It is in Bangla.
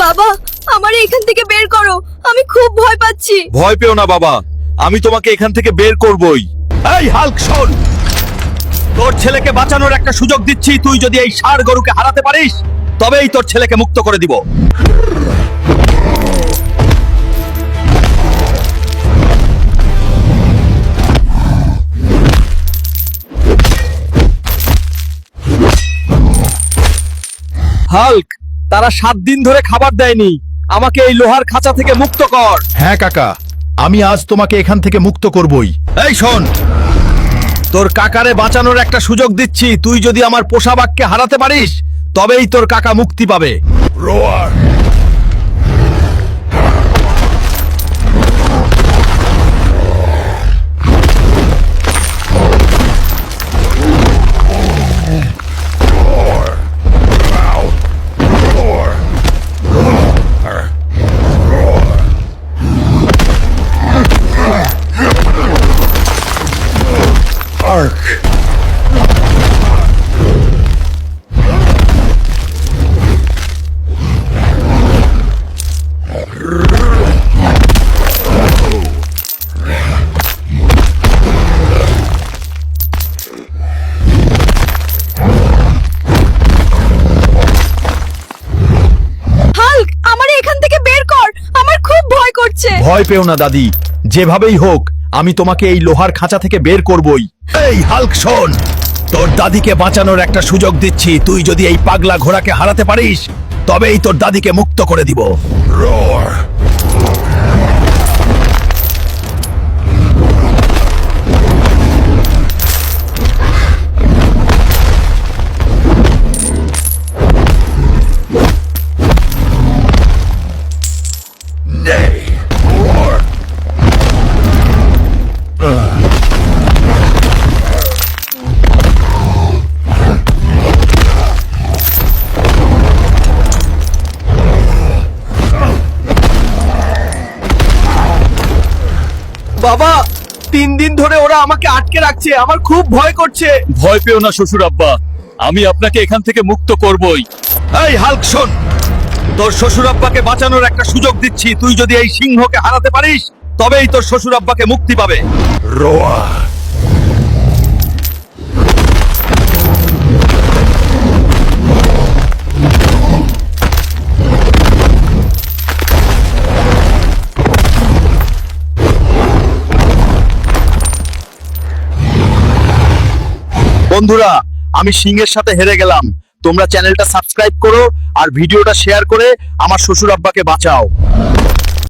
বাবা, আমারে এখান থেকে বের করো, আমি খুব ভয় পাচ্ছি। ভয় পেও না বাবা, আমি তোমাকে এখান থেকে বের করবই। এই হাল্ক শোন, তোর ছেলেকে বাঁচানোর একটা সুযোগ দিচ্ছি। তুই যদি এই ষাঁড় গরুকে হারাতে পারিস তবেই তোর ছেলেকে মুক্ত করে দিব। হাল্ক, তারা 7 দিন ধরে খাবার দেয়নি। আমাকে এই লোহার খাঁচা থেকে মুক্ত কর। হ্যাঁ কাকা, আমি আজ তোমাকে এখান থেকে মুক্ত করবই। এই শোন, তোর কাকারে বাঁচানোর একটা সুযোগ দিচ্ছি। তুই যদি আমার পোষা বাঘকে হারাতে পারিস তবেই তোর কাকা মুক্তি পাবে। রোয়ার Ark. হাল্ক, আমারে এখান থেকে বের কর, আমার খুব ভয় করছে। ভয় পেও না দাদি, যেভাবেই হোক আমি তোমাকে এই লোহার খাঁচা থেকে বের করবই। এই হাল্ক শোন, তোর দাদিকে বাঁচানোর একটা সুযোগ দিচ্ছি। তুই যদি এই পাগলা ঘোড়াকে হারাতে পারিস তবেই তোর দাদিকে মুক্ত করে দিব। রোয়ার বাবা, 3 দিন ধরে ওরা আমাকে আটকে রাখছে। আমার খুব ভয় করছে। ভয় পেও না শ্বশুর আব্বা, আমি আপনাকে এখান থেকে মুক্ত করবই। এই হাল্ক শোন, তোর শ্বশুর আব্বাকে বাঁচানোর একটা সুযোগ দিচ্ছি। তুই যদি এই সিংহকে হারাতে পারিস তবেই তোর শ্বশুর আব্বাকে মুক্তি পাবে। রোয়ার বন্ধুরা, আমি সিংহের সাথে হেরে গেলাম। তোমরা চ্যানেলটা সাবস্ক্রাইব করো আর ভিডিওটা শেয়ার করে আমার শ্বশুর আব্বাকে বাঁচাও।